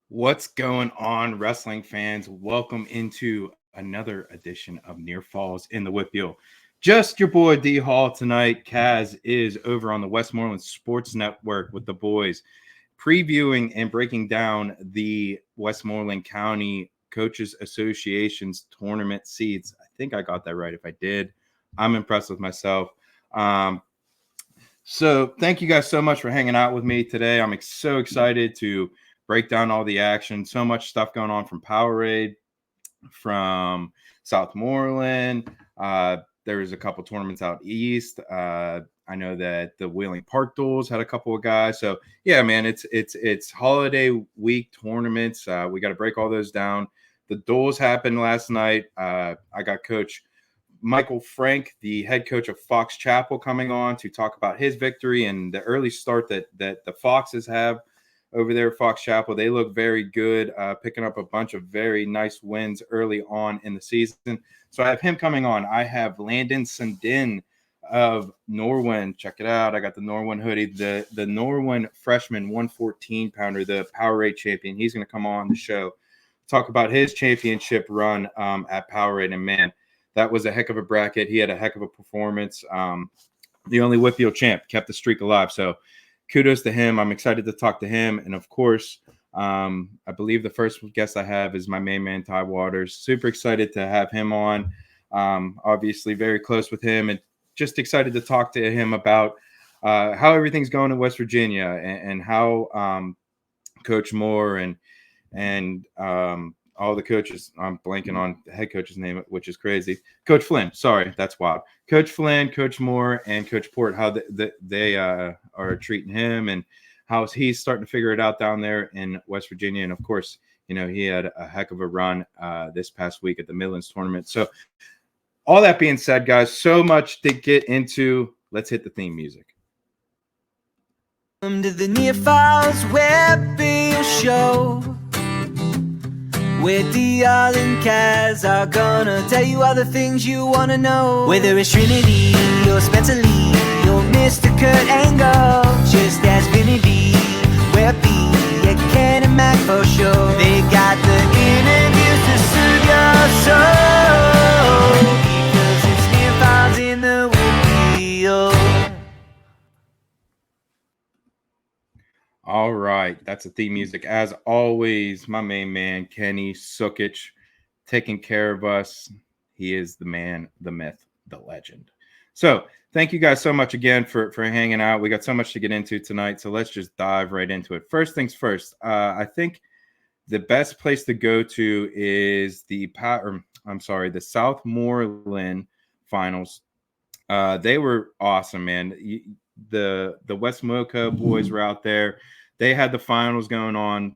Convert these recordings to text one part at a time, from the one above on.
What's going on, wrestling fans? Welcome into another edition of Near Falls in the WPIAL. Just your boy D Hall tonight. Kaz is over on the Westmoreland Sports Network with the boys, previewing and breaking down the Westmoreland County Coaches Association's tournament seeds. I think I got that right. If I did, I'm impressed with myself. So thank you guys so much for hanging out with me today. I'm so excited to break down all the action. So much stuff going on from Powerade, from Southmoreland. There was a couple tournaments out east. I know that the Wheeling Park Duels had a couple of guys. So yeah, man, it's holiday week tournaments. We got to break all those down. The duels happened last night. I got Coach Michael Frank, the head coach of Fox Chapel, coming on to talk about his victory and the early start that the Foxes have over there at Fox Chapel. They look very good, picking up a bunch of very nice wins early on in the season. So I have him coming on. I have Landon Sundin of Norwin. Check it out. I got the Norwin hoodie, the Norwin freshman 114 pounder, the Powerade champion. He's going to come on the show, talk about his championship run at Powerade. And man, that was a heck of a bracket. He had a heck of a performance. The only WPIAL champ, kept the streak alive. So kudos to him. I'm excited to talk to him. And of course, I believe the first guest I have is my main man, Ty Watters. Super excited to have him on. Obviously very close with him, and just excited to talk to him about how everything's going in West Virginia and how Coach Moore and all the coaches. I'm blanking on the head coach's name, which is crazy. Coach Flynn. Sorry, that's wild. Coach Flynn, Coach Moore, and Coach Port, how they are treating him and how he's starting to figure it out down there in West Virginia. And of course, you know, he had a heck of a run this past week at the Midlands tournament. So all that being said, guys, so much to get into. Let's hit the theme music. Welcome to the Near Falls WPIAL show, where DL and Kaz are gonna tell you all the things you wanna know. Whether it's Trinity or Spencer Lee or Mr. Kurt Angle, just ask Vinny, WPIAL, yeah, Ken and Mac for sure. They got the interviews to soothe your soul, because it's Near Falls in the WPIAL. All right, that's the theme music. As always, my main man, Kenny Sukic, taking care of us. He is the man, the myth, the legend. So thank you guys so much again for hanging out. We got so much to get into tonight, so let's just dive right into it. First things first, I think the best place to go to is the Southmoreland finals. They were awesome, man. The West Mocha boys were out there. They had the finals going on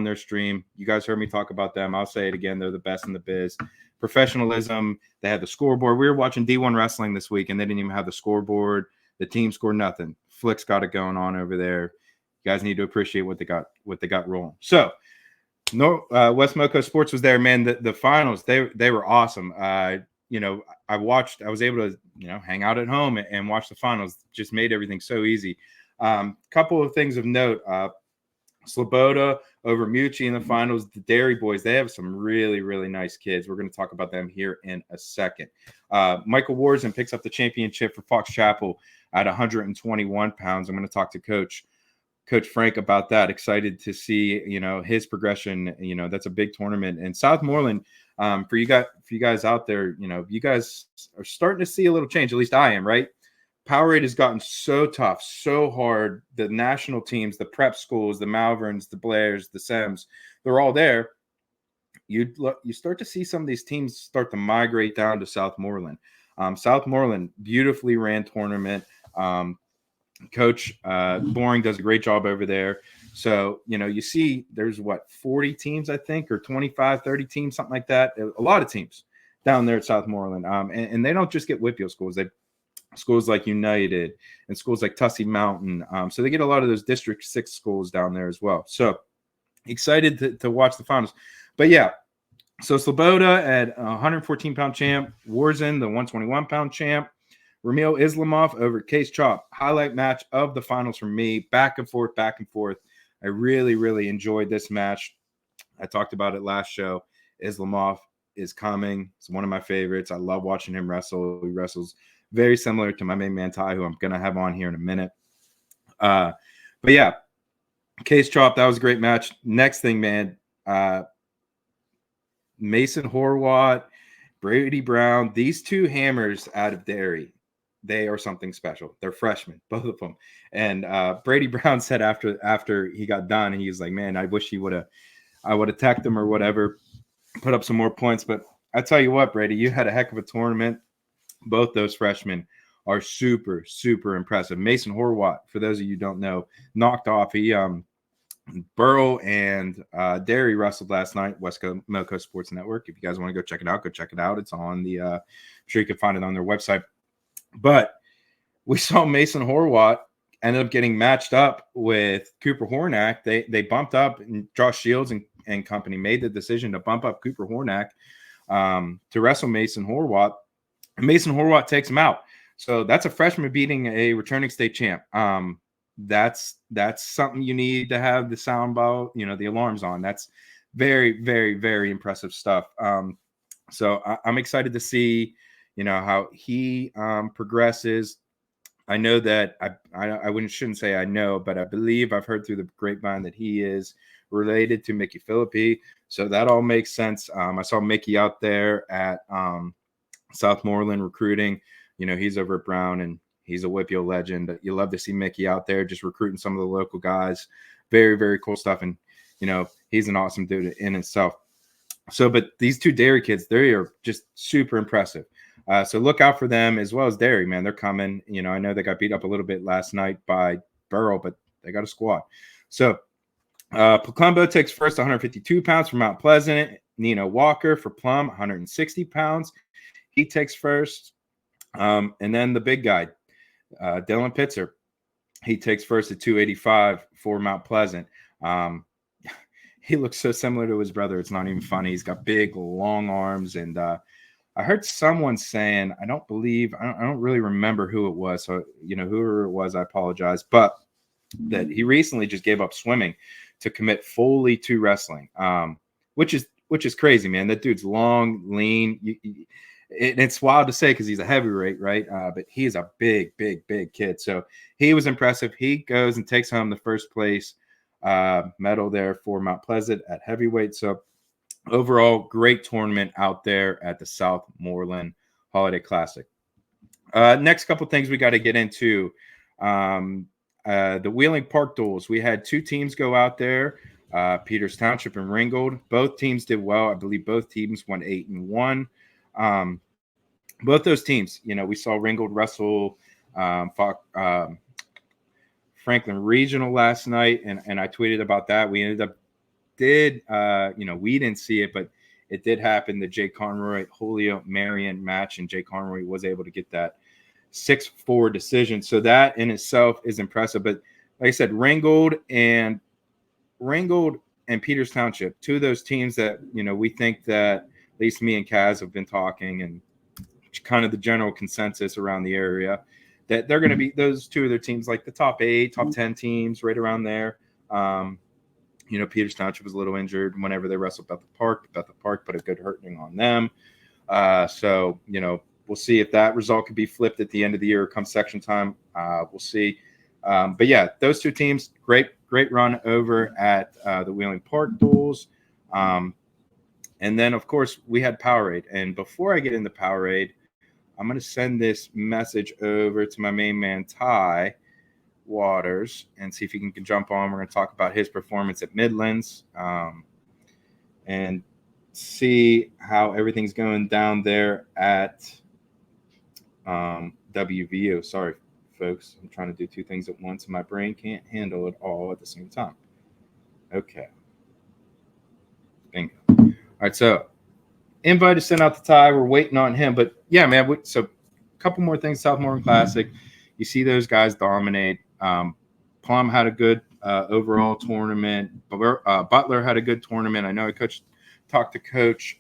their stream. You guys heard me talk about them. I'll say it again. They're the best in the biz. Professionalism. They had the scoreboard. We were watching D1 wrestling this week, and they didn't even have the scoreboard. The team scored nothing. Flick's got it going on over there. You guys need to appreciate what they got rolling. So, West Mocha Sports was there, man. The finals, they were awesome. You know, I was able to, you know, hang out at home and watch the finals. Just made everything so easy. Couple of things of note. Sloboda over Mucci in the finals. The Dairy Boys, they have some really, really nice kids. We're going to talk about them here in a second. Michael Warzen picks up the championship for Fox Chapel at 121 pounds. I'm going to talk to Coach Frank about that. Excited to see, you know, his progression. You know, that's a big tournament. And Southmoreland, for you guys out there, you know, you guys are starting to see a little change. At least I am, right? Powerade has gotten so tough, so hard. The national teams, the prep schools, the Malverns, the Blairs, the Sems, they're all there. You start to see some of these teams start to migrate down to Southmoreland. Southmoreland, beautifully ran tournament. Coach Boring does a great job over there. So, you know, you see there's 40 teams, I think, or 25, 30 teams, something like that. A lot of teams down there at Southmoreland. And they don't just get WPIAL schools. They schools like United and schools like Tussey Mountain. So they get a lot of those District 6 schools down there as well. So excited to watch the finals. But yeah, so Sloboda at 114-pound champ, Warzen, the 121-pound champ, Ramil Islamov over Case Chop. Highlight match of the finals for me. Back and forth. I really, really enjoyed this match. I talked about it last show. Islamov is coming. It's one of my favorites. I love watching him wrestle. He wrestles very similar to my main man Ty, who I'm going to have on here in a minute. But yeah, Case Chop, that was a great match. Next thing, man, Mason Horwat, Brady Brown, these two hammers out of Derry, they are something special. They're freshmen, both of them. And Brady Brown said after he got done, he was like, man, I wish I would have teched him or whatever, put up some more points. But I tell you what, Brady, you had a heck of a tournament. Both those freshmen are super, super impressive. Mason Horwat, for those of you who don't know, knocked off. He Burrow and Derry wrestled last night, West Coast Moco Sports Network. If you guys want to go check it out, go check it out. It's on the I'm sure you can find it on their website. But we saw Mason Horwat ended up getting matched up with Cooper Hornack. They bumped up, and Josh Shields and company made the decision to bump up Cooper Hornack to wrestle Mason Horwat. And Mason Horwat takes him out. So that's a freshman beating a returning state champ. That's something you need to have the sound ball, the alarms on. That's very, very, very impressive stuff. So I'm excited to see, how he progresses. I know that I shouldn't say I know, but I believe I've heard through the grapevine that he is related to Mickey Philippi. So that all makes sense. I saw Mickey out there at Southmoreland recruiting. He's over at Brown, and he's a WPIAL legend. You love to see Mickey out there just recruiting some of the local guys. Very, very cool stuff. And, he's an awesome dude in himself. So, but these two Derry kids, they are just super impressive. So look out for them as well as Derry, man. They're coming. I know they got beat up a little bit last night by Burrow, but they got a squad. So Palumbo takes first 152 pounds from Mount Pleasant. Nino Walker for Plum, 160 pounds. He takes first. And then the big guy, Dylan Pitzer, he takes first at 285 for Mount Pleasant. He looks so similar to his brother. It's not even funny. He's got big, long arms. And I heard someone saying, I don't really remember who it was. So, whoever it was, I apologize. But that he recently just gave up swimming to commit fully to wrestling, which is crazy, man. That dude's long, lean. It's wild to say because he's a heavyweight, right? But he's a big, big, big kid. So he was impressive. He goes and takes home the first place medal there for Mount Pleasant at heavyweight. So overall, great tournament out there at the Southmoreland Holiday Classic. Next couple things we got to get into. The Wheeling Park duels. We had two teams go out there, Peters Township and Ringgold. Both teams did well. I believe both teams won 8-1. Both those teams, we saw Ringgold wrestle Franklin Regional last night, and I tweeted about that. We ended up we didn't see it, but it did happen. The Jay Conroy Julio Marion match, and Jay Conroy was able to get that 6-4 decision. So that in itself is impressive. But like I said, Ringgold and Peters Township, two of those teams that we think that at least me and Kaz have been talking, and kind of the general consensus around the area that they're going to be those two of their teams, like the top 8, top 10 teams, right around there. Peters Township was a little injured whenever they wrestled Bethel Park. Bethel Park put a good hurting on them. So we'll see if that result could be flipped at the end of the year or come section time. We'll see. But yeah, those two teams, great run over at the Wheeling Park duels. And then, of course, we had Powerade. And before I get into Powerade, I'm going to send this message over to my main man, Ty Watters, and see if he can jump on. We're going to talk about his performance at Midlands and see how everything's going down there at WVU. Sorry, folks. I'm trying to do two things at once, and my brain can't handle it all at the same time. Okay. Bingo. All right, so invite is sent out to Ty. We're waiting on him. But, yeah, man, so a couple more things, Southmoreland Classic. You see those guys dominate. Plum had a good overall tournament. Butler had a good tournament. I know I talked to Coach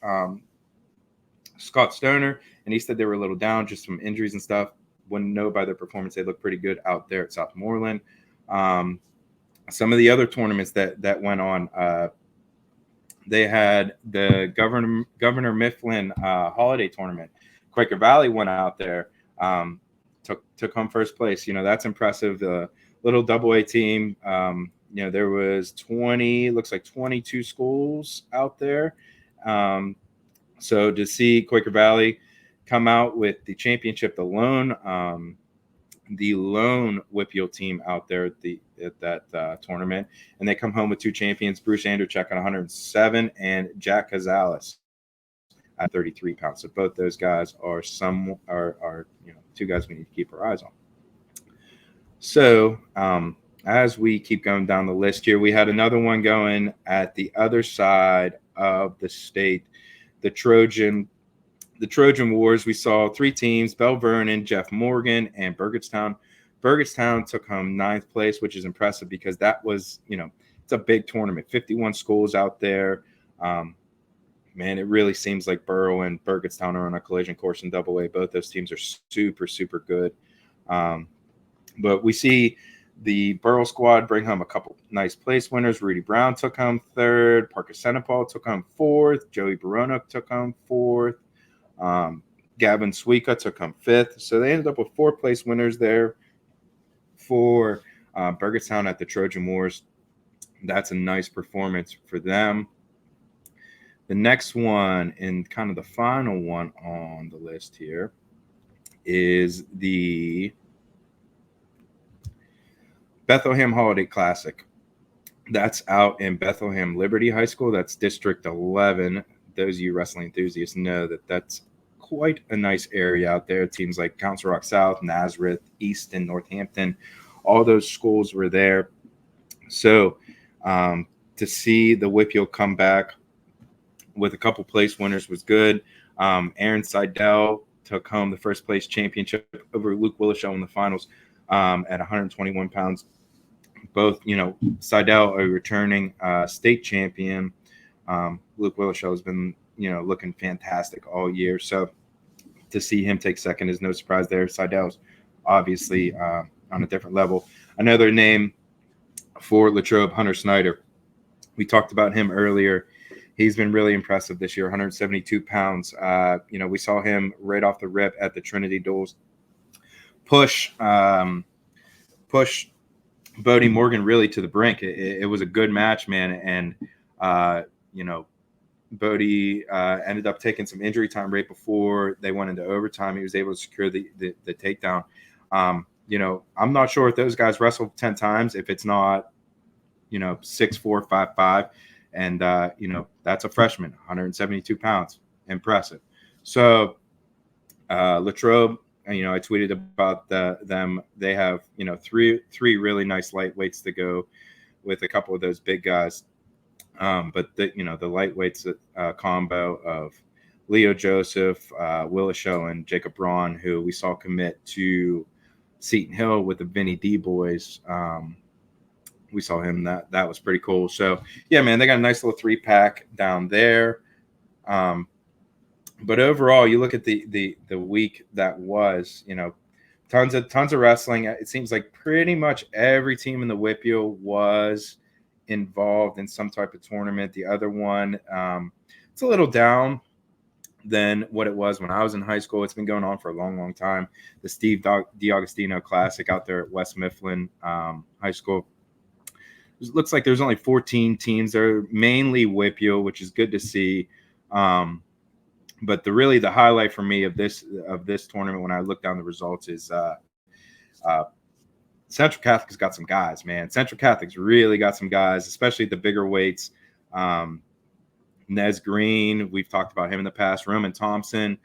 Scott Stoner, and he said they were a little down, just some injuries and stuff. Wouldn't know by their performance. They look pretty good out there at Southmoreland. Some of the other tournaments that went on, they had the Governor Mifflin holiday tournament. Quaker Valley went out there, took home first place. That's impressive. The little AA team. There was 22 schools out there. So to see Quaker Valley come out with the championship, the lone WPIAL team out there at that tournament, and they come home with two champions, Bruce Anderchek on 107 and Jack Gonzalez at 33 pounds. So both those guys are two guys we need to keep our eyes on. So as we keep going down the list here, we had another one going at the other side of the state, the Trojan Wars. We saw three teams: Bell Vernon, Jeff Morgan, and Burgettstown. Burgettstown took home 9th place, which is impressive because that was, it's a big tournament. 51 schools out there. Man, it really seems like Burrow and Burgettstown are on a collision course in AA. Both those teams are super, super good. But we see the Burrow squad bring home a couple nice place winners. Rudy Brown took home 3rd. Parker Senepal took home 4th. Joey Barono took home 4th. Gavin Suika took home 5th. So they ended up with 4 place winners there for Burgettstown at the Trojan Wars. That's a nice performance for them. The next one, and kind of the final one on the list here, is the Bethlehem Holiday Classic. That's out in Bethlehem Liberty High School. That's District 11. Those of you wrestling enthusiasts know that that's quite a nice area out there. Teams like Council Rock South, Nazareth, Easton, Northampton, all those schools were there. So to see the WPIAL come back with a couple place winners was good. Aaron Seidel took home the first place championship over Luke Willishow in the finals at 121 pounds. Both, Seidel, a returning state champion. Luke Willishow has been, looking fantastic all year. So to see him take second is no surprise there. Seidel's obviously on a different level. Another name for Latrobe, Hunter Snyder. We talked about him earlier. He's been really impressive this year, 172 pounds. We saw him right off the rip at the Trinity Duels push Bodie Morgan really to the brink. It was a good match, man. And, Bodie ended up taking some injury time right before they went into overtime. He was able to secure the takedown. I'm not sure if those guys wrestled 10 times, if it's not, 6'4", 5'5", and, that's a freshman, 172 pounds. Impressive. So Latrobe, I tweeted about them. They have, three really nice lightweights to go with a couple of those big guys. But the lightweights combo of Leo Joseph, Willishow, and Jacob Braun, who we saw commit to Seton Hill with the Vinny D boys. We saw him. That was pretty cool. So yeah, man, they got a nice little 3-pack down there. But overall, you look at the week that was, tons of wrestling. It seems like pretty much every team in the WPIAL was involved in some type of tournament. The other one, it's a little down than what it was when I was in high school. It's been going on for a long, long time. The Steve D'Agostino Classic out there at West Mifflin High School. It looks like there's only 14 teams. They're mainly WPIAL, which is good to see. But the highlight for me of this tournament, when I look down the results, is Central Catholic's got some guys, man. Central Catholic's really got some guys, especially the bigger weights. Nez Green, we've talked about him in the past. Roman Thompson,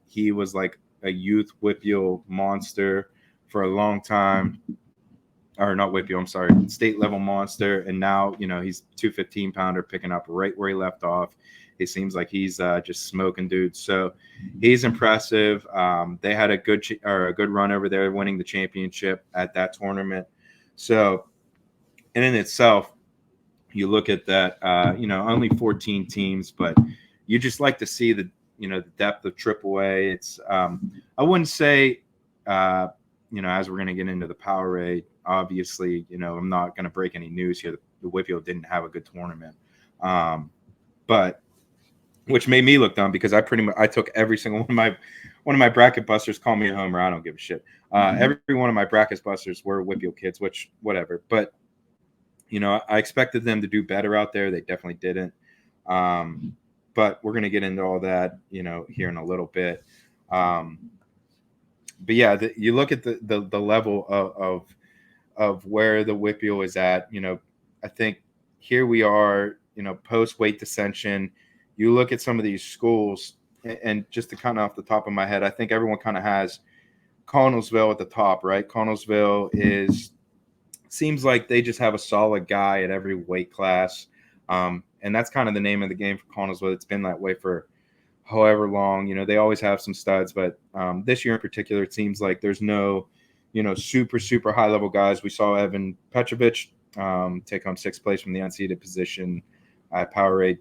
he was like a youth WPIAL monster for a long time. Or not WPIAL, I'm sorry, state level monster. And now, he's 215-pounder picking up right where he left off. It seems like he's just smoking dudes. So he's impressive. They had a good run over there, winning the championship at that tournament. So, and in itself, you look at that, only 14 teams, but you just like to see the depth of AAA. It's I wouldn't say, as we're going to get into the Power A, obviously, I'm not going to break any news here. The WPIAL didn't have a good tournament. but which made me look dumb because I took every single one of my bracket busters. Call me a homer, I don't give a shit. Every one of my bracket busters were WPIAL kids, which whatever. But I expected them to do better out there. They definitely didn't. But we're gonna get into all that, here in a little bit. But yeah, you look at the level of where the WPIAL is at. I think here we are. Post weight dissension. You look at some of these schools, and just to kind of off the top of my head, I think everyone kind of has Connellsville at the top, right? Connellsville seems like they just have a solid guy at every weight class, and that's kind of the name of the game for Connellsville. It's been that way for however long. They always have some studs, but this year in particular, it seems like there's no, super high level guys. We saw Evan Petrovich take home sixth place from the unseeded position at Powerade.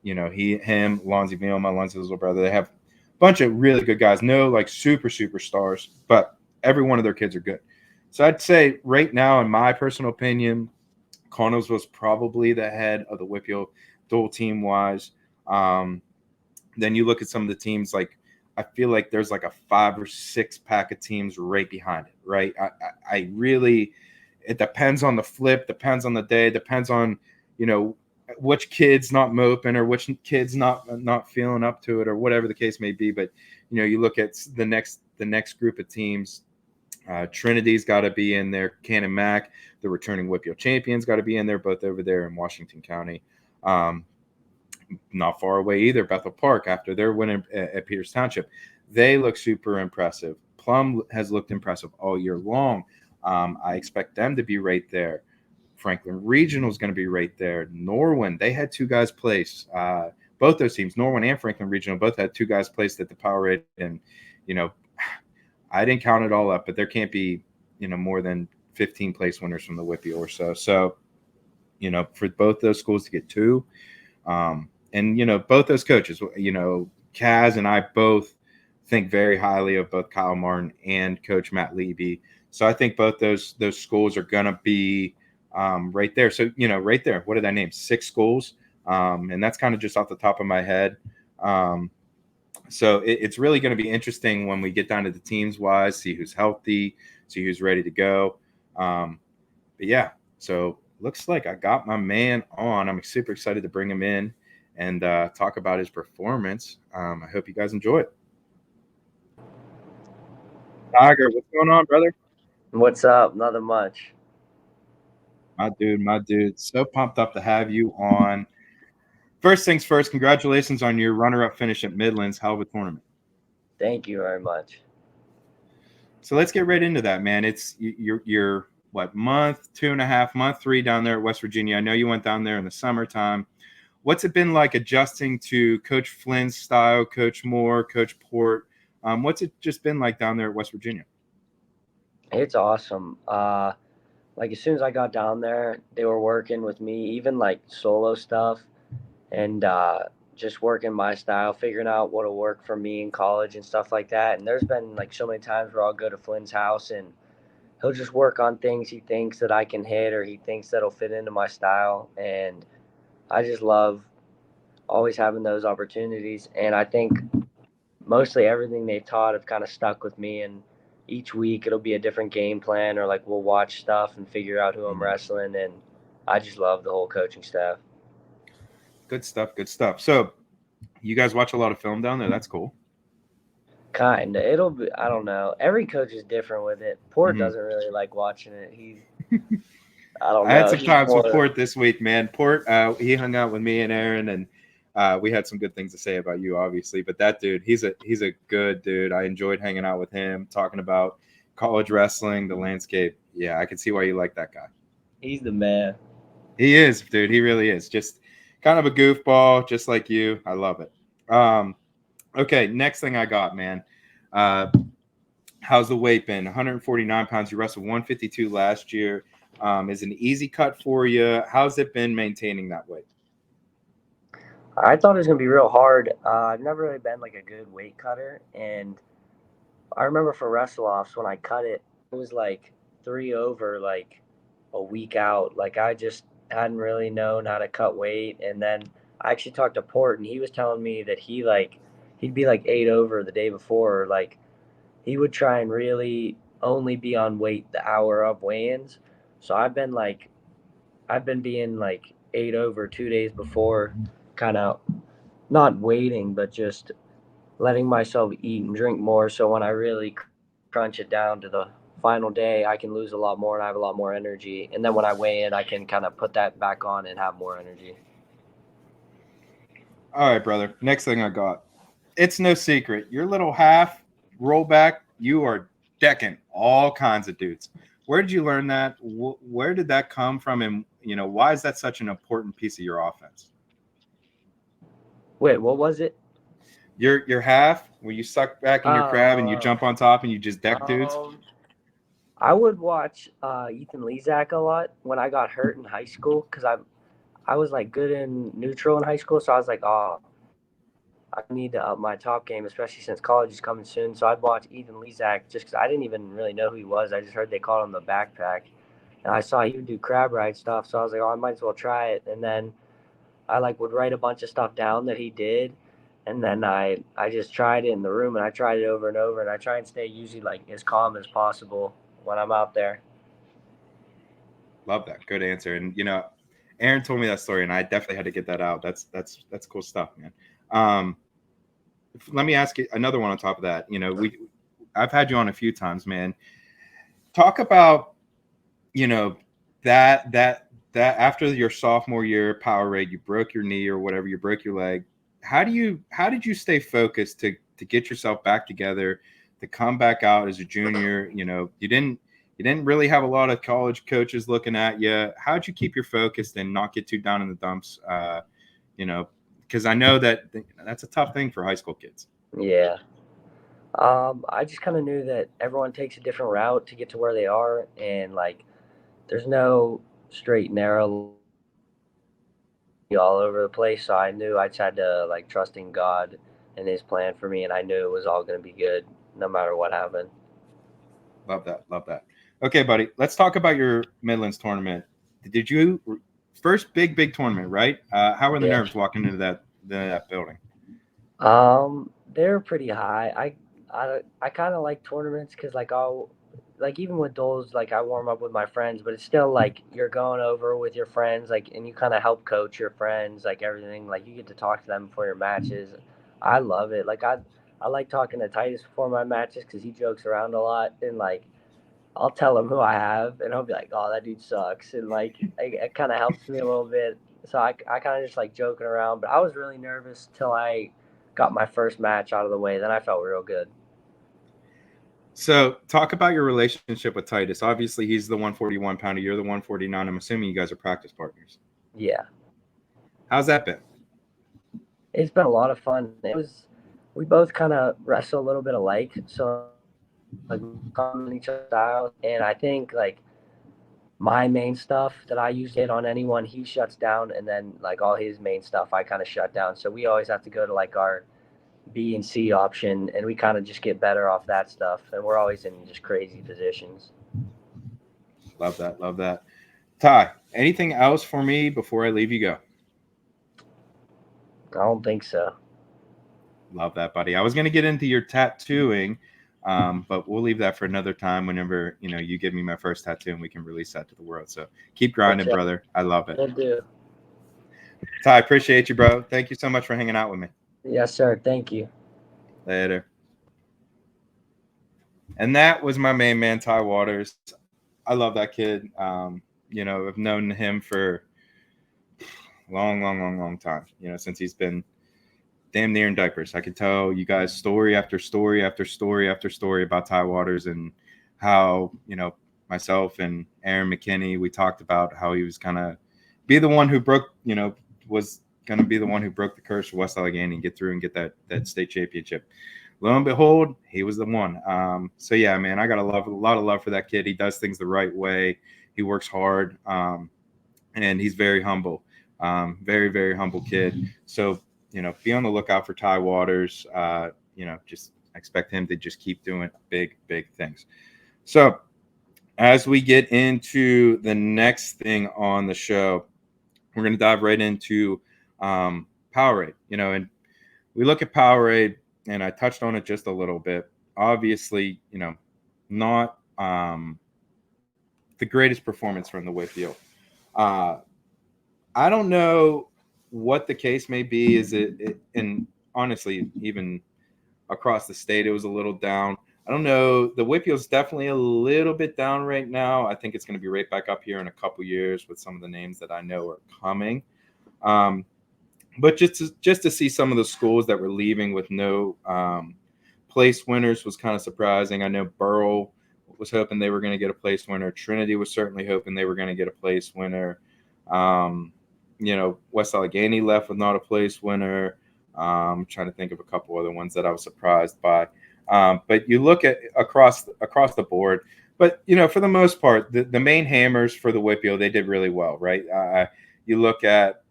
Lonzy Vilma, Lonzy's little brother. They have a bunch of really good guys. No like super stars, but every one of their kids are good. So I'd say right now, in my personal opinion, Connellsville was probably the head of the WPIAL dual team wise. Then you look at some of the teams, like I feel like there's like a 5 or 6 pack of teams right behind it, right? I really, it depends on the flip, depends on the day, depends on, which kid's not moping or which kid's not feeling up to it or whatever the case may be. But, you look at the next group of teams. Trinity's got to be in there. Cannon Mac, the returning WPIAL champions, got to be in there, both over there in Washington County. Not far away either, Bethel Park, after their win at Peters Township. They look super impressive. Plum has looked impressive all year long. I expect them to be right there. Franklin Regional is going to be right there. Norwin, they had 2 guys placed. Both those teams, Norwin and Franklin Regional, both had 2 guys placed at the Powerade. And, I didn't count it all up, but there can't be, more than 15 place winners from the WPIAL or so. So, for both those schools to get 2, and, both those coaches, Kaz and I both think very highly of both Kyle Martin and Coach Matt Levy. So I think both those schools are going to be right there. So, right there, what did I name? 6 schools. And that's kind of just off the top of my head. So it's really going to be interesting when we get down to the teams wise, see who's healthy, see who's ready to go. But yeah, so looks like I got my man on. I'm super excited to bring him in and talk about his performance. I hope you guys enjoy it. Tiger, what's going on, brother? What's up? Nothing much. My dude. So pumped up to have you on. First things first, congratulations on your runner-up finish at Midlands. Hell of a tournament. Thank you very much. So let's get right into that, man. It's you're what, month 2.5, month 3 down there at West Virginia. I know you went down there in the summertime. What's it been like adjusting to Coach Flynn's style, Coach Moore, Coach Port? What's it just been like down there at West Virginia? It's awesome. Like as soon as I got down there, they were working with me, even like solo stuff, and just working my style, figuring out what'll work for me in college and stuff like that. And there's been like so many times where I'll go to Flynn's house and he'll just work on things he thinks that I can hit or he thinks that'll fit into my style. And I just love always having those opportunities. And I think mostly everything they've taught have kind of stuck with me. And each week it'll be a different game plan, or like we'll watch stuff and figure out who I'm wrestling. And I just love the whole coaching staff. Good stuff. Good stuff. So you guys watch a lot of film down there. That's cool. Kind of. It'll be, I don't know. Every coach is different with it. Port doesn't really like watching it. I don't know. I had some times with Port this week, man. Port, he hung out with me and Aaron, and we had some good things to say about you, obviously. But that dude, he's a good dude. I enjoyed hanging out with him, talking about college wrestling, the landscape. Yeah, I can see why you like that guy. He's the man. He is, dude. He really is. Just kind of a goofball, just like you. I love it. Okay, next thing I got, man. How's the weight been? 149 pounds. You wrestled 152 last year. Is an easy cut for you? How's it been maintaining that weight? I thought it was going to be real hard. I've never really been like a good weight cutter. And I remember for wrestle-offs when I cut it, it was like 3 over like a week out. Like I just hadn't really known how to cut weight. And then I actually talked to Port, and he was telling me that he'd be like 8 over the day before. Like he would try and really only be on weight the hour of weigh-ins. So I've been being like 8 over 2 days before, kind of not waiting, but just letting myself eat and drink more. So when I really crunch it down to the final day, I can lose a lot more and I have a lot more energy. And then when I weigh in, I can kind of put that back on and have more energy. All right, brother. Next thing I got. It's no secret. Your little half rollback, you are decking all kinds of dudes. Where did you learn that? Where did that come from? And, why is that such an important piece of your offense? Wait, what was it? Your half, where you suck back in your crab and you Uh, jump on top and you just deck dudes? um, I would watch Ethan Lezak a lot when I got hurt in high school because I was like good in neutral in high school, so I was like, oh, I need to up my top game, especially since college is coming soon. So I'd watch Ethan Lezak just because I didn't even really know who he was. I just heard they called him the backpack, and I saw he would do crab ride stuff, so I was like, oh, I might as well try it. And then I like would write a bunch of stuff down that he did, and then I just tried it in the room, and I tried it over and over, and I try and stay usually like as calm as possible when I'm out there. Love that. Good answer. And Aaron told me that story, and I definitely had to get that out. That's cool stuff, man. Let me ask you another one on top of that. I've had you on a few times, man. Talk about that after your sophomore year power raid, you broke your knee or whatever, you broke your leg. How did you stay focused to get yourself back together, to come back out as a junior? You didn't really have a lot of college coaches looking at you. How'd you keep your focus and not get too down in the dumps? Because I know that's a tough thing for high school kids. Yeah. I just kind of knew that everyone takes a different route to get to where they are, and like, there's no straight narrow all over the place. So I knew I just had to like trust in God and His plan for me, and I knew it was all going to be good no matter what happened. Love that. Love that. Okay, buddy. Let's talk about your Midlands tournament. Did you first big tournament, right? How were the Yeah. nerves walking into that building? They're pretty high. I kind of like tournaments because like I'll like even with those like I warm up with my friends, but it's still like you're going over with your friends like and you kind of help coach your friends like everything like you get to talk to them before your matches. I love it. Like I like talking to Titus before my matches because he jokes around a lot and like I'll tell him who I have, and he'll be like, "Oh, that dude sucks," and like it kind of helps me a little bit. So I kind of just like joking around, but I was really nervous till I got my first match out of the way. Then I felt real good. So talk about your relationship with Titus. Obviously, he's the 141 pounder. You're the 149. I'm assuming you guys are practice partners. Yeah, How's that been? it's been a lot of fun. We both kind of wrestle a little bit alike, so like common each other's styles, and I think like my main stuff that I usually hit on anyone, he shuts down, and then like all his main stuff, I kind of shut down. So we always have to go to like our B and C option, and we kind of just get better off that stuff. And we're always in just crazy positions. Love that. Love that. Ty, anything else for me before I leave you go? I don't think so. Love that, buddy. I was going to get into your tattooing, but we'll leave that for another time whenever, you give me my first tattoo and we can release that to the world. So keep grinding, Okay. brother. I love it. Will do. Ty, appreciate you, bro. Thank you so much for hanging out with me. Yes, sir. Thank you. Later. And that was my main man, Ty Watters. I love that kid. I've known him for a long time, since he's been damn near in diapers. I could tell you guys story after story after story after story about Ty Watters and how, myself and Aaron McKinney, we talked about how he was going to be the one who was going to be the one who broke the curse for West Allegheny and get through and get that state championship. Lo and behold, he was the one. So yeah, man, I got a lot of love for that kid. He does things the right way. He works hard, and he's very humble. Very, very humble kid. So, be on the lookout for Ty Watters. Just expect him to just keep doing big things. So as we get into the next thing on the show, we're going to dive right into Powerade, and we look at Powerade, and I touched on it just a little bit. Obviously, not the greatest performance from the WPIAL. I don't know what the case may be. Is and honestly, even across the state, it was a little down. I don't know. The WPIAL's definitely a little bit down right now. I think it's going to be right back up here in a couple years with some of the names that I know are coming. But just to see some of the schools that were leaving with no place winners was kind of surprising. I know Burrell was hoping they were going to get a place winner. Trinity was certainly hoping they were going to get a place winner. West Allegheny left with not a place winner. I'm trying to think of a couple other ones that I was surprised by. But you look at across the board. But, for the most part, the main hammers for the WPIAL, they did really well, right? You look at,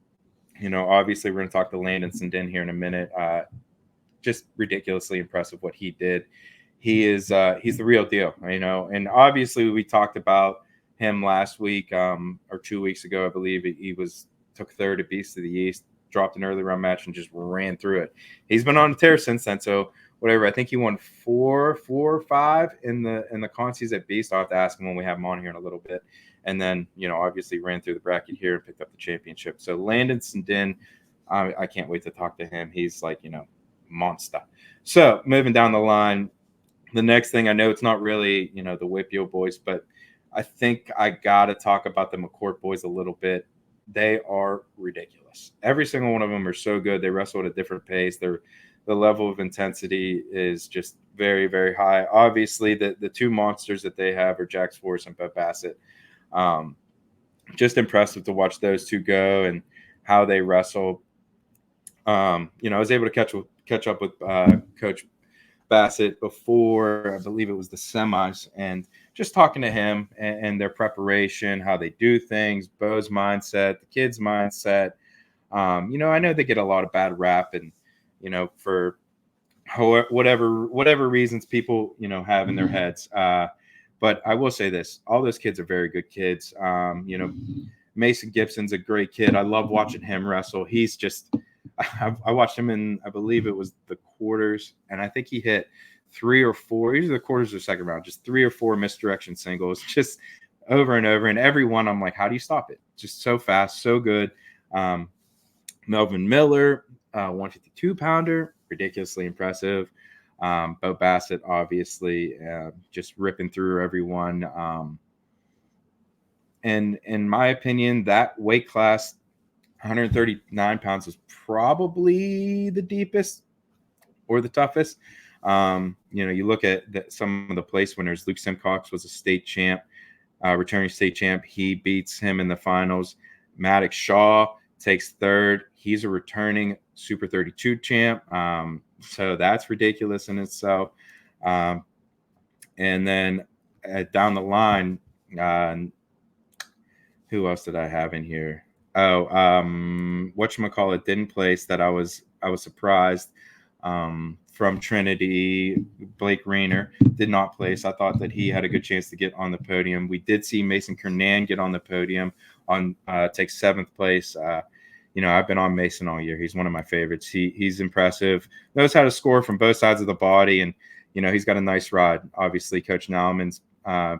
obviously we're going to talk to Landon Sundin here in a minute. Just ridiculously impressive what he did. He's the real deal, and obviously we talked about him last week or 2 weeks ago. I believe he took third at Beast of the East, dropped an early round match and just ran through it. He's been on a tear since then. So whatever, I think he won 4 or 5 in the consies at Beast. I'll have to ask him when we have him on here in a little bit. And then, obviously ran through the bracket here and picked up the championship. So Landon Sundin, I can't wait to talk to him. He's like, monster. So moving down the line, the next thing, I know it's not really, the WPIAL boys, but I think I got to talk about the McCourt boys a little bit. They are ridiculous. Every single one of them are so good. They wrestle at a different pace. The level of intensity is just very, very high. Obviously, the two monsters that they have are Jax Force and Bo Bassett. Just impressive to watch those two go and how they wrestle. I was able to catch up with Coach Bassett before, I believe it was the semis, and just talking to him and their preparation, how they do things, Bo's mindset, the kids' mindset. I know they get a lot of bad rap, and for whatever reasons people have in their heads. But I will say this: all those kids are very good kids. Mason Gibson's a great kid. I love watching him wrestle. He's just I watched him in, I believe it was the quarters, and I think he hit 3 or 4, either the quarters or second round, just 3 or 4 misdirection singles, just over and over. And every one, I'm like, how do you stop it? Just so fast, so good. Melvin Miller, 152-pounder, ridiculously impressive. Bo Bassett, obviously, just ripping through everyone. And in my opinion, that weight class, 139 pounds, was probably the deepest or the toughest. You look at some of the place winners. Luke Simcox was a state champ, returning state champ. He beats him in the finals. Maddox Shaw takes third. He's a returning Super 32 champ. So that's ridiculous in itself. And then down the line, who else did I have in here? Whatchamacallit didn't place that I was surprised. From Trinity, Blake Rayner did not place. I thought that he had a good chance to get on the podium. We did see Mason Kernan get on the podium take 7th place. I've been on Mason all year. He's one of my favorites. He's impressive. Knows how to score from both sides of the body, and he's got a nice rod. Obviously, Coach Nauman's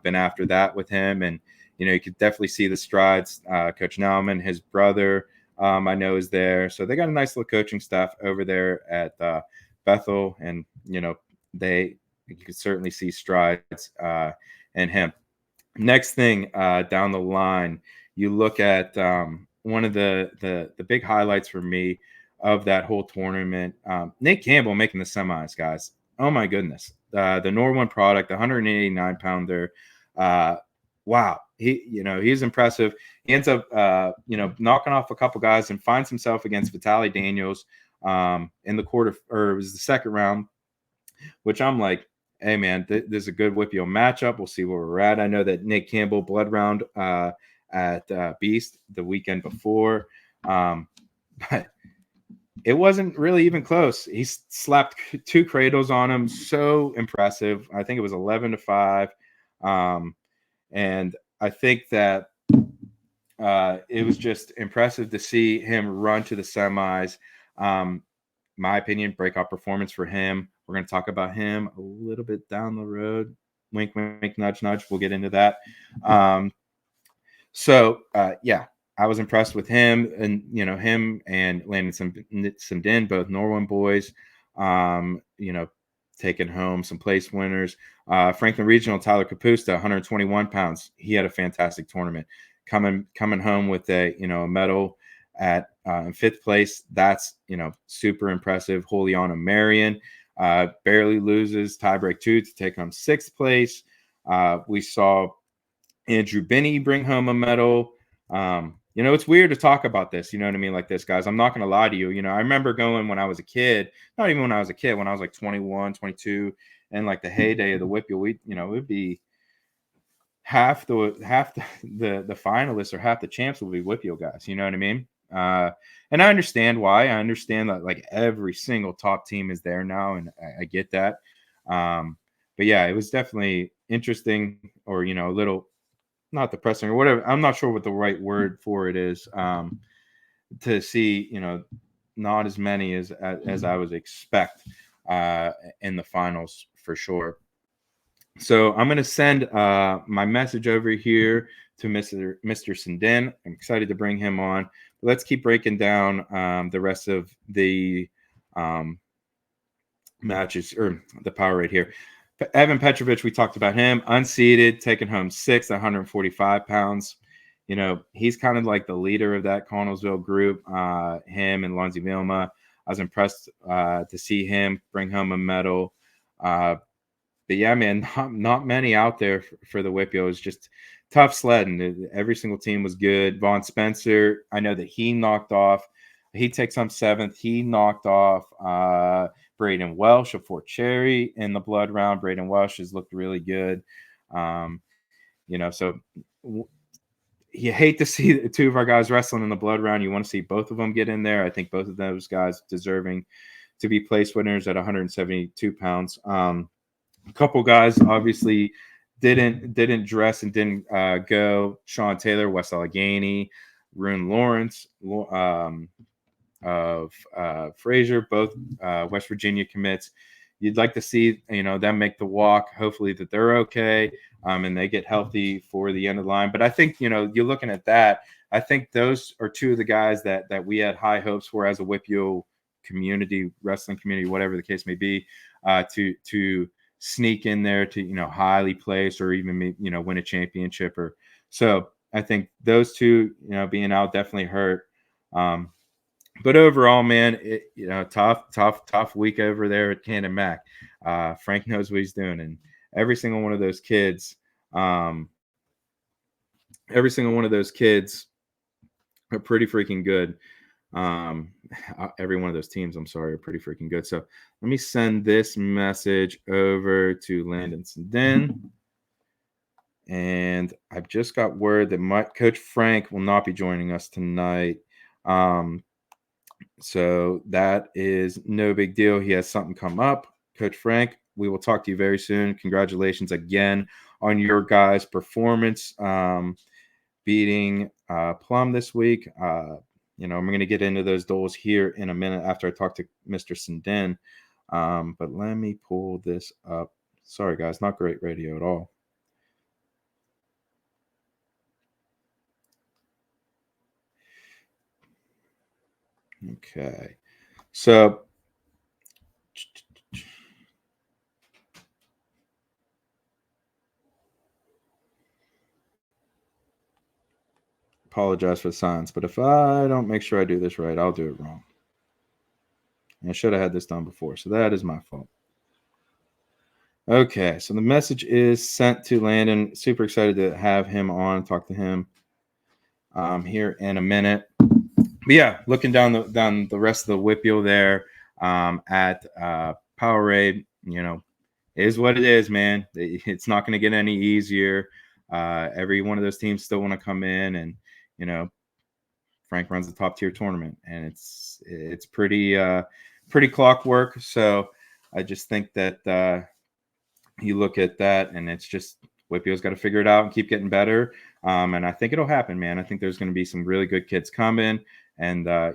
been after that with him, and you could definitely see the strides. Coach Nauman, his brother, I know is there. So they got a nice little coaching staff over there at Bethel, and you could certainly see strides in him. Next thing down the line, you look at one of the big highlights for me of that whole tournament. Nate Campbell making the semis, guys. Oh my goodness. The Norone product, the 189-pounder. Wow. He's impressive. He ends up, knocking off a couple guys and finds himself against Vitaly Daniels in the quarter, or it was the second round, which I'm like, hey man, there's a good WPIAL matchup. We'll see where we're at. I know that Nick Campbell blood round at Beast the weekend before, but it wasn't really even close. He slapped 2 cradles on him. So impressive. I think it was 11-5. And I think that it was just impressive to see him run to the semis. My opinion, breakout performance for him. We're going to talk about him a little bit down the road. Wink, wink, nudge, nudge. We'll get into that. Yeah, I was impressed with him, and him and Landon Sundin, both Norwin boys. Taking home some place winners. Franklin Regional, Tyler Capusta, 121 pounds. He had a fantastic tournament. Coming home with a medal at in 5th place. That's super impressive. Juliana Marion barely loses tiebreak 2 to take home 6th place. We saw Andrew Binney bring home a medal. It's weird to talk about this, you know what I mean? Like this, guys, I'm not going to lie to you. I remember going when I was a kid, not even when I was a kid, when I was like 21, 22, and like the heyday of the WPIAL, it would be half the finalists or half the champs will be WPIAL guys. You know what I mean? And I understand why. I understand that like every single top team is there now, and I get that. But yeah, it was definitely interesting, or a little not depressing or whatever. I'm not sure what the right word for it is. To see not as many as I would expect in the finals for sure. So I'm going to send my message over here to Mr. Sundin. I'm excited to bring him on. But let's keep breaking down the rest of the matches, or the power rate here. Evan Petrovich, we talked about him, unseeded, taking home 6th, 145 pounds. He's kind of like the leader of that Connellsville group, him and Lonzy Vilma. I was impressed to see him bring home a medal. But yeah, man, not many out there for the WPIAL. It was just tough sledding. Every single team was good. Vaughn Spencer, I know that he knocked off. He takes home 7th. He knocked off Braden Welsh of Fort Cherry in the blood round. Braden Welsh has looked really good. So you hate to see the 2 of our guys wrestling in the blood round. You want to see both of them get in there. I think both of those guys deserving to be place winners at 172 pounds. A couple guys obviously didn't dress and didn't go. Sean Taylor, West Allegheny, Rune Lawrence of Fraser, both West Virginia commits. You'd like to see them make the walk. Hopefully that they're okay and they get healthy for the end of the line. But I think you're looking at that. I think those are 2 of the guys that we had high hopes for as a WPIAL community, wrestling community, whatever the case may be, to sneak in there to highly place or even win a championship. Or so I think those 2 being out definitely hurt. But overall, man, tough week over there at Cannon Mac. Frank knows what he's doing, and every single one of those kids are pretty freaking good. Every one of those teams, I'm sorry, are pretty freaking good. So let me send this message over to Landon Sundin. And I've just got word that Coach Frank will not be joining us tonight. So that is no big deal. He has something come up. Coach Frank, we will talk to you very soon. Congratulations again on your guys' performance, beating Plum this week. I'm going to get into those goals here in a minute after I talk to Mr. Sundin. But let me pull this up. Sorry, guys, not great radio at all. Okay, so apologize for the silence, but if I don't make sure I do this right, I'll do it wrong. And I should have had this done before, so that is my fault. Okay, so the message is sent to Landon. Super excited to have him on, talk to him here in a minute. But yeah, looking down the rest of the WPIAL there at Powerade, is what it is, man. It's not going to get any easier. Every one of those teams still want to come in, and Frank runs the top tier tournament, and it's pretty clockwork. So I just think that you look at that, and it's just WPIAL's got to figure it out and keep getting better. And I think it'll happen, man. I think there's going to be some really good kids coming, and I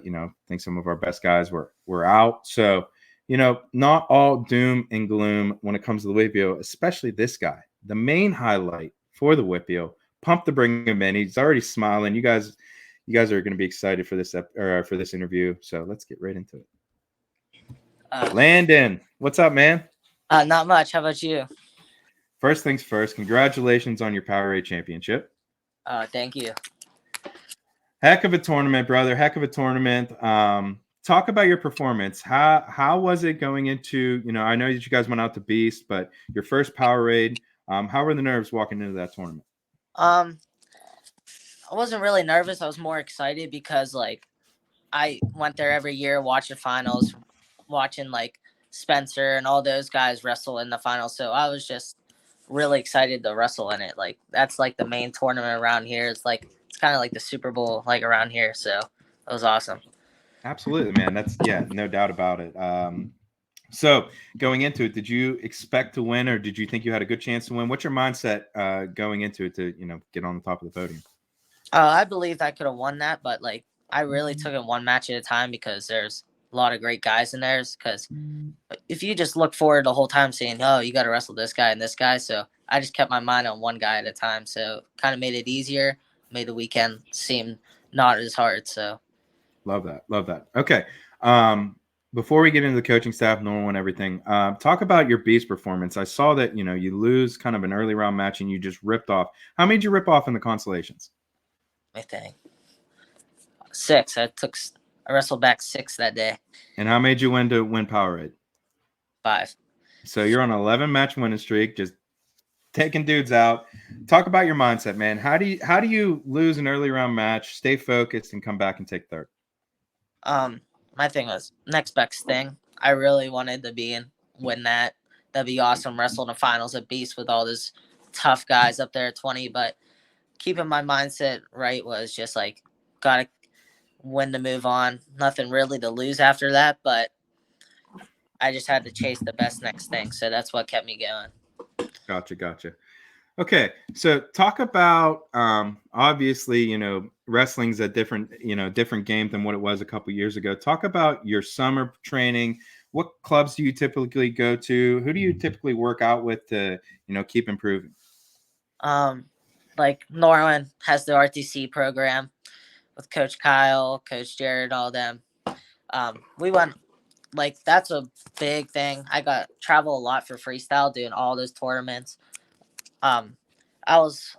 think some of our best guys were out. So not all doom and gloom when it comes to the WPIAL, especially this guy, the main highlight for the WPIAL. Pumped to bring him in. He's already smiling. You guys are going to be excited for for this interview. So let's get right into it. Landon, what's up, man? Not much. How about you? First things first, congratulations on your Powerade championship. Thank you. Heck of a tournament, brother. Heck of a tournament. Talk about your performance. How was it going into, I know that you guys went out to Beast, but your first Powerade, how were the nerves walking into that tournament? I wasn't really nervous. I was more excited because I went there every year, watching finals, watching Spencer and all those guys wrestle in the finals. So I was just really excited to wrestle in it. That's the main tournament around here. It's kind of like the Super Bowl around here. So it was awesome. Absolutely, man. That's no doubt about it. So going into it, did you expect to win, or did you think you had a good chance to win? What's your mindset going into it to get on the top of the podium? I believed I could have won that, but I really took it one match at a time because there's a lot of great guys in there. Because if you just look forward the whole time saying, oh, you got to wrestle this guy and this guy. So I just kept my mind on one guy at a time. So kind of made it easier, made the weekend seem not as hard. So love that. Okay. Before we get into the coaching staff, Normal and everything, talk about your Beast performance. I saw that, you lose kind of an early round match and you just ripped off. How many did you rip off in the consolations? I think 6. I wrestled back 6 that day. And how made you win to win Powerade? 5. So you're on an 11 match winning streak, just taking dudes out. Talk about your mindset, man. How do you lose an early round match, stay focused, and come back and take third? My thing was next best thing. I really wanted to win that. That'd be awesome. Wrestle in the finals at Beast with all those tough guys up there at 20. But keeping my mindset right was just gotta win to move on. Nothing really to lose after that, but I just had to chase the best next thing. So that's what kept me going. Gotcha. Okay, so talk about obviously, wrestling's a different game than what it was a couple years ago. Talk about your summer training. What clubs do you typically go to? Who do you typically work out with to, keep improving? Norwin has the RTC program with Coach Kyle, Coach Jared, all them. We went that's a big thing. I got travel a lot for freestyle doing all those tournaments. I was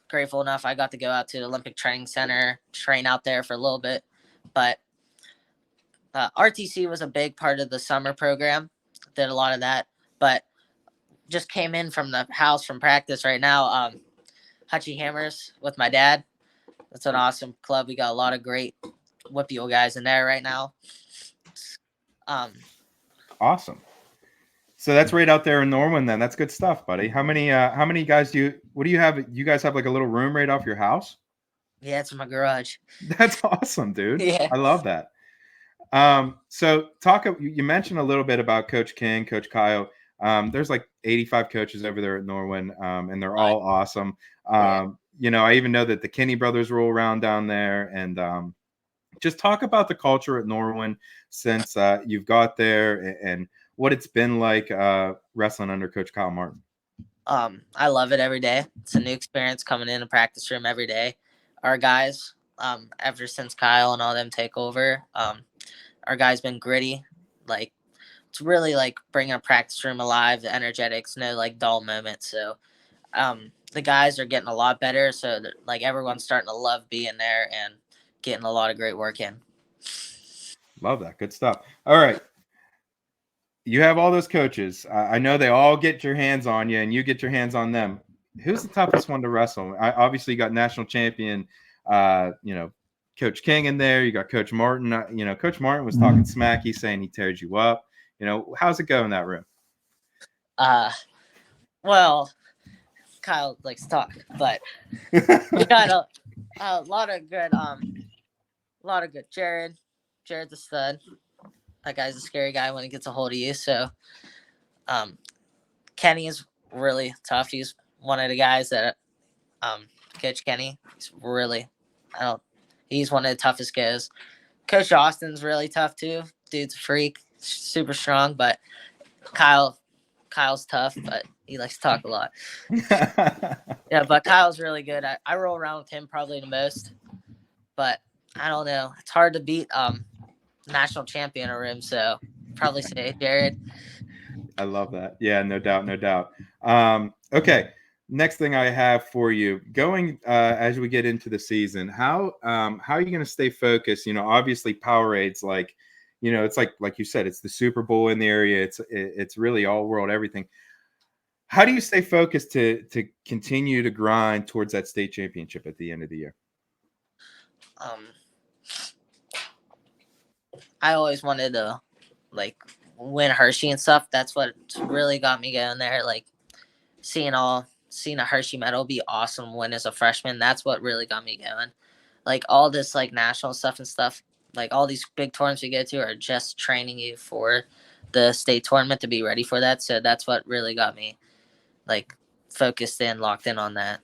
grateful enough I got to go out to the Olympic Training Center, train out there for a little bit. But RTC was a big part of the summer program. Did a lot of that. But just came in from the house from practice right now. Hutchie Hammers with my dad. That's an awesome club. We got a lot of great WPIAL guys in there right now. Awesome. So that's right out there in Norman then. That's good stuff, buddy. How many guys what do you have? You guys have a little room right off your house? Yeah, it's in my garage. That's awesome, dude. Yeah. I love that. So you mentioned a little bit about Coach King, Coach Kyle. There's 85 coaches over there at Norwin, and they're all awesome. I even know that the Kinney brothers roll around down there, and just talk about the culture at Norwin since you've got there and what it's been like wrestling under Coach Kyle Martin. I love it every day. It's a new experience coming in the practice room every day. Our guys, ever since Kyle and all them take over, our guys been gritty. It's really bringing a practice room alive, the energetics, no dull moments. So the guys are getting a lot better. So everyone's starting to love being there and getting a lot of great work in. Love that. Good stuff. All right. You have all those coaches. I know they all get your hands on you and you get your hands on them. Who's the toughest one to wrestle? Obviously, you got national champion, Coach King in there. You got Coach Martin. Coach Martin was talking smack. He's saying he tears you up. How's it go in that room? Well, Kyle likes to talk, but we got a lot of good. Jared's a stud. That guy's a scary guy when he gets a hold of you. So, Kenny is really tough. He's one of the guys that, Coach Kenny, he's one of the toughest guys. Coach Austin's really tough too. Dude's a freak, super strong. But Kyle's tough, but he likes to talk a lot. Yeah, but Kyle's really good. I roll around with him probably the most. But I don't know. It's hard to beat national champion over him. So probably say Jared. I love that. Yeah, no doubt, no doubt. Okay, next thing I have for you, going as we get into the season, how are you going to stay focused? You know, obviously Powerade's like, you know, it's like you said, it's the Super Bowl in the area. It's really all world everything. How do you stay focused to continue to grind towards that state championship at the end of the year? I always wanted to like win Hershey and stuff. That's what really got me going there. Like seeing a Hershey medal be awesome win as a freshman. That's what really got me going. Like all this like national stuff and stuff, like all these big tournaments we get to are just training you for the state tournament to be ready for that. So that's what really got me like focused in, locked in on that.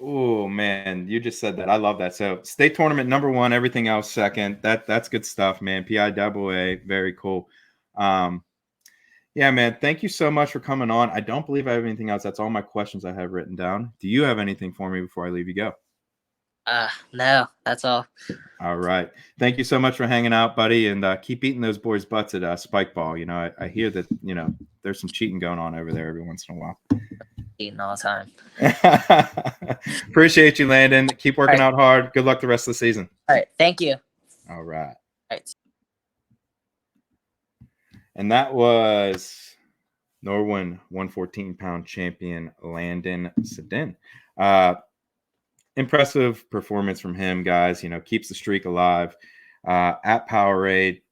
Oh man, you just said that. I love that. So state tournament number one, everything else second. That's good stuff, man. PIAA, very cool. Yeah, man. Thank you so much for coming on. I don't believe I have anything else. That's all my questions I have written down. Do you have anything for me before I leave you go? No, that's all. All right. Thank you so much for hanging out, buddy, and keep eating those boys' butts at Spike Ball. You know, I hear that, you know, there's some cheating going on over there every once in a while. Eating all the time. Appreciate you, Landon. Keep working out hard. Good luck the rest of the season. All right. Thank you. All right. All right. And that was Norwin 114-pound champion Landon Sundin. Impressive performance from him, guys. You know, keeps the streak alive. At Powerade,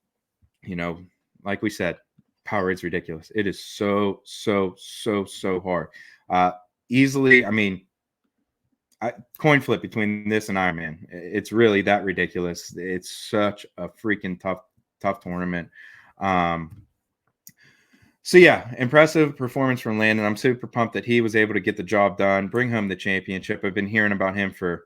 you know, like we said, Powerade's ridiculous. It is so hard. Easily, I mean, coin flip between this and Ironman. It's really that ridiculous. It's such a freaking tough tournament. So yeah, impressive performance from Landon. I'm super pumped that he was able to get the job done, bring home the championship. I've been hearing about him for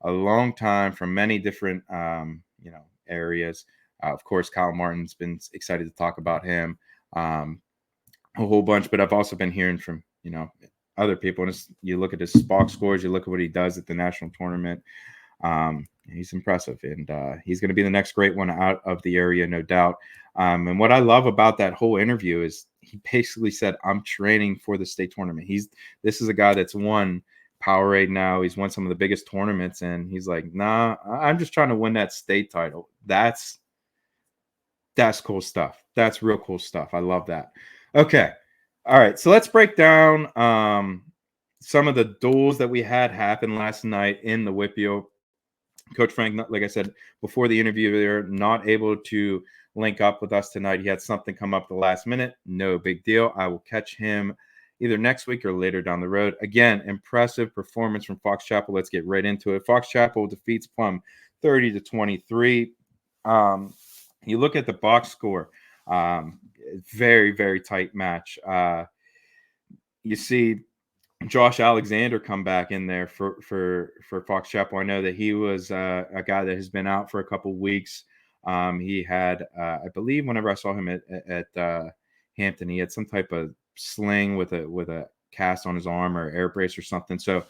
a long time from many different, you know, areas. Of course, Kyle Martin's been excited to talk about him a whole bunch, but I've also been hearing from, you know, other people. And you look at his SPOC scores, you look at what he does at the national tournament. He's impressive, and he's going to be the next great one out of the area, no doubt. And what I love about that whole interview is he basically said, I'm training for the state tournament. This is a guy that's won Powerade now. He's won some of the biggest tournaments, and he's like, nah, I'm just trying to win that state title. That's cool stuff. That's real cool stuff. I love that. Okay. All right. So let's break down some of the duels that we had happen last night in the WPIAL. Coach Frank, like I said before the interview, they're not able to link up with us tonight. He had something come up the last minute. No big deal. I will catch him either next week or later down the road. Again, impressive performance from Fox Chapel. Let's get right into it. Fox Chapel defeats Plum 30-23. You look at the box score, very tight match. You see Josh Alexander come back in there for Fox Chapel. I know that he was a guy that has been out for a couple weeks. He had, I believe, whenever I saw him at Hampton, he had some type of sling with a cast on his arm or air brace or something. So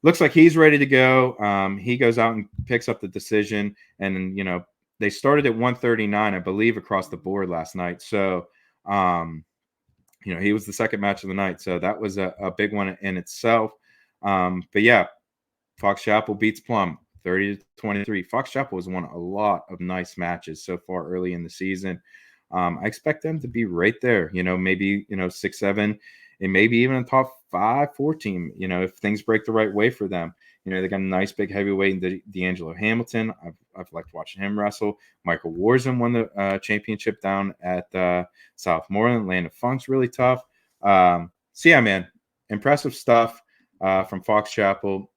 looks like he's ready to go. He goes out and picks up the decision, and you know, they started at 139, I believe, across the board last night. So you know, he was the second match of the night. So that was a big one in itself. But yeah, Fox Chapel beats Plum 30-23. Fox Chapel has won a lot of nice matches so far early in the season. I expect them to be right there, you know, maybe, you know, 6-7, and maybe even a top 5-4 team, you know, if things break the right way for them. You know, they got a nice big heavyweight in D'Angelo Hamilton. I've liked watching him wrestle. Michael Warzen won the championship down at Southmoreland. Landon Funk's really tough. So yeah, man, impressive stuff from Fox Chapel.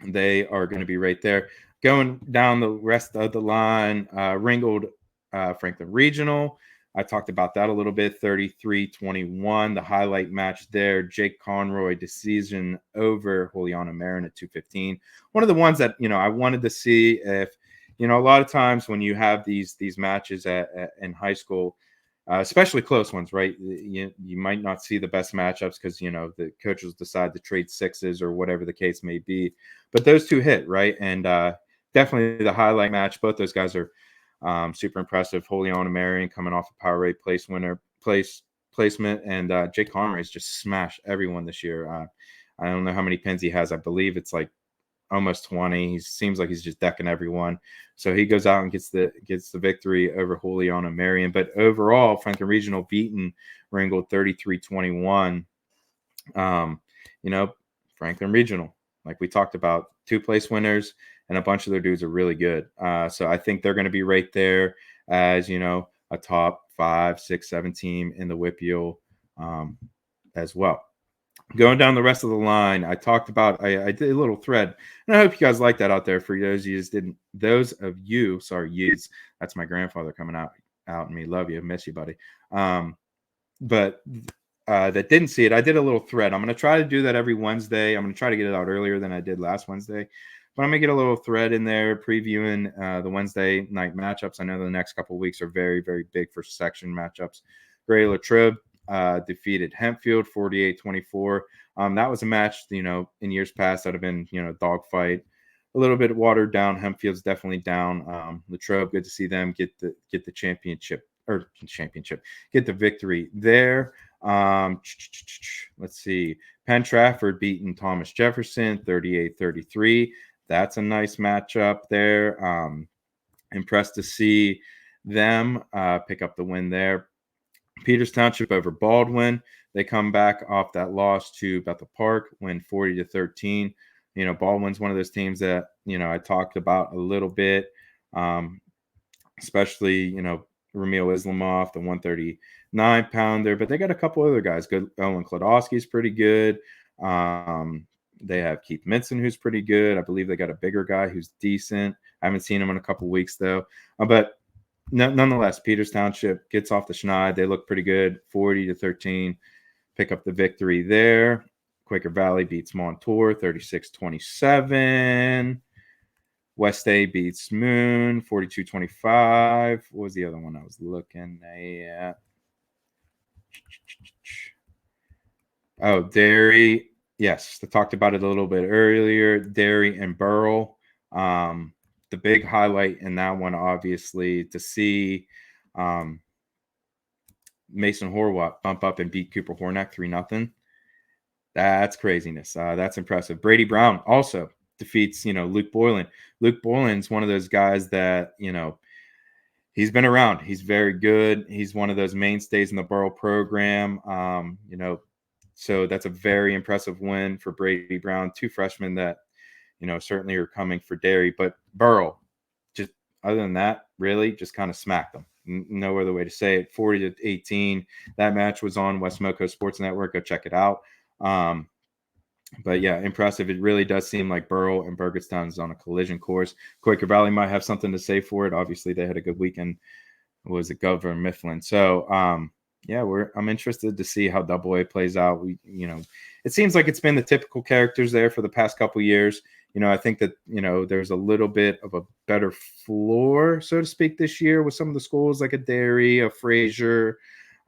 They are going to be right there. Going down the rest of the line, Ringgold Franklin Regional. I talked about that a little bit, 33-21. The highlight match there, Jake Conroy decision over Juliana Marin at 215. One of the ones that, you know, I wanted to see if you know, a lot of times when you have these matches in high school, especially close ones, right? You might not see the best matchups because, you know, the coaches decide to trade sixes or whatever the case may be. But those two hit, right? And definitely the highlight match. Both those guys are super impressive. Julian and Marion coming off a Powerade placement, and Jake Conray's just smashed everyone this year. I don't know how many pins he has. I believe it's like almost 20. He seems like he's just decking everyone. So he goes out and gets the victory over Julian and Marion. But overall, Franklin Regional beaten Ringgold 33-21. You know, Franklin Regional, like we talked about, 2 place winners, and a bunch of their dudes are really good. So I think they're going to be right there as, you know, a top 5, 6, 7 team in the WPIAL as well. Going down the rest of the line, I talked about, I did a little thread, and I hope you guys like that out there. For those of you didn't, that's my grandfather coming out and me. Love you, miss you, buddy. But that didn't see it, I did a little thread. I'm going to try to do that every Wednesday. I'm going to try to get it out earlier than I did last Wednesday, but I'm going to get a little thread in there previewing the Wednesday night matchups. I know the next couple of weeks are very, very big for section matchups. Gray Latrobe defeated Hempfield 48-24. That was a match, you know, in years past that have been, you know, dogfight, a little bit watered down. Hempfield's definitely down. Latrobe, good to see them get the championship, get the victory there. Let's see. Penn Trafford beating Thomas Jefferson 38-33. That's a nice matchup there. Impressed to see them pick up the win there. Peters Township over Baldwin. They come back off that loss to Bethel Park, win 40-13. You know, Baldwin's one of those teams that, you know, I talked about a little bit, especially, you know, Ramil Islamov, the 139-pounder, but they got a couple other guys. Good. Owen Klodowski's pretty good. They have Keith Minson, who's pretty good. I believe they got a bigger guy who's decent. I haven't seen him in a couple weeks, though. But nonetheless, Peters Township gets off the schneid. They look pretty good, 40-13. Pick up the victory there. Quaker Valley beats Montour 36-27. West A beats Moon 42-25. What was the other one I was looking at? Oh, Derry. Yes, I talked about it a little bit earlier. Derry and Burrell. The big highlight in that one, obviously, to see Mason Horwath bump up and beat Cooper Hornack 3-0. That's craziness. That's impressive. Brady Brown also defeats, you know, Luke Boylan. Luke Boylan's one of those guys that, you know, he's been around. He's very good. He's one of those mainstays in the Burrell program. You know, so that's a very impressive win for Brady Brown. 2 freshmen that, you know, certainly are coming for Derry, but Burrell, just other than that, really just kind of smacked them. No other way to say it. 40-18. That match was on West Moco Sports Network. Go check it out. But yeah, impressive. It really does seem like Burrell and Burgettstown is on a collision course. Quaker Valley might have something to say for it. Obviously, they had a good weekend. Was it Governor Mifflin? So yeah, I'm interested to see how Double A plays out. You know, it seems like it's been the typical characters there for the past couple years. You know, I think that, you know, there's a little bit of a better floor, so to speak, this year with some of the schools like a Derry, a Fraser.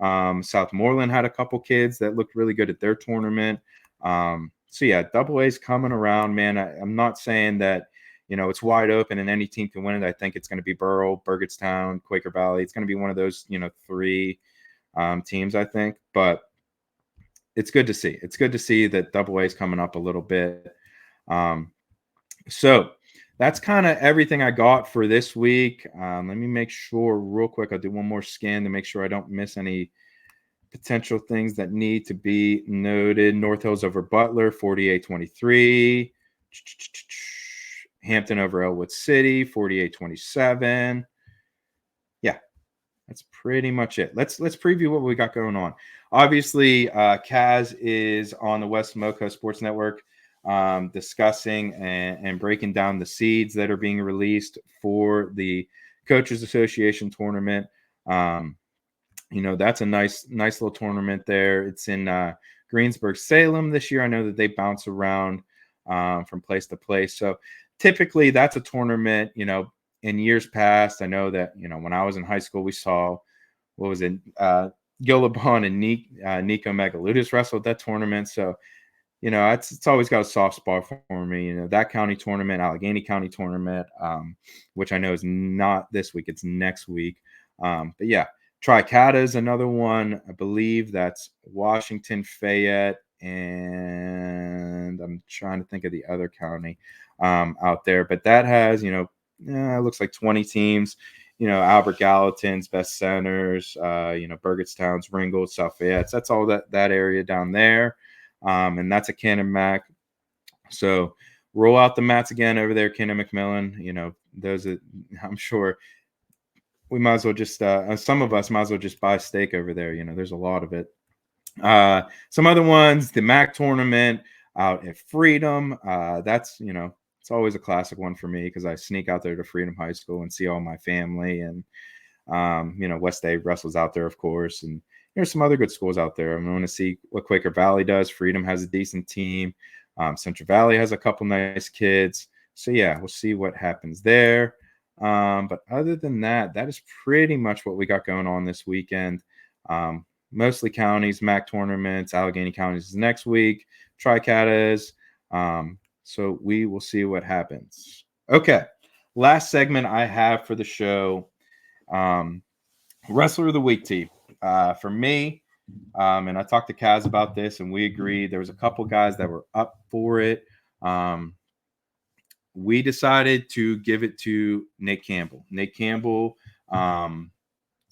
Southmoreland had a couple kids that looked really good at their tournament. So yeah, Double A's coming around, man. I'm not saying that, you know, it's wide open and any team can win it. I think it's going to be Burrell, Burgettstown, Quaker Valley. It's going to be one of those, you know, 3 teams, I think. But it's good to see. It's good to see that Double A is coming up a little bit. So that's kind of everything I got for this week. Let me make sure real quick. I'll do one more scan to make sure I don't miss any potential things that need to be noted. North Hills over Butler, 48-23. Hampton over Elwood City, 48-27. Yeah, that's pretty much it. Let's preview what we got going on. Obviously, Kaz is on the West Moco Sports Network discussing and breaking down the seeds that are being released for the Coaches Association tournament. You know, that's a nice little tournament there. It's in Greensburg, Salem this year. I know that they bounce around from place to place. So typically that's a tournament, you know, in years past, I know that, when I was in high school, we saw, what was it? Gil LeBron and Nico Megaludis wrestled that tournament. So, it's always got a soft spot for me. That county tournament, Allegheny County tournament, which I know is not this week, it's next week. But yeah, Tricata is another one. I believe that's Washington, Fayette, and I'm trying to think of the other county out there. But that has, it looks like 20 teams. Albert Gallatin's, Best Centers, Burgettstown's, Ringgold, South Fayette. That's all that area down there. And that's a Cannon Mac. So roll out the mats again over there, Cannon McMillan. Those are, I'm sure we might as well just, some of us might as well just buy steak over there. There's a lot of it. Some other ones, the MAC tournament out at Freedom. That's, it's always a classic one for me because I sneak out there to Freedom High School and see all my family. And, West Day wrestles out there, of course. And there's some other good schools out there. I'm going to see what Quaker Valley does. Freedom has a decent team. Central Valley has a couple nice kids. So, yeah, we'll see what happens there. But other than that, that is pretty much what we got going on this weekend. Mostly counties, MAC tournaments, Allegheny counties is next week, Tricata is. So we will see what happens. Okay, last segment I have for the show, Wrestler of the Week team. For me, and I talked to Kaz about this, and we agreed there was a couple guys that were up for it. We decided to give it to Nate Campbell. Nate Campbell,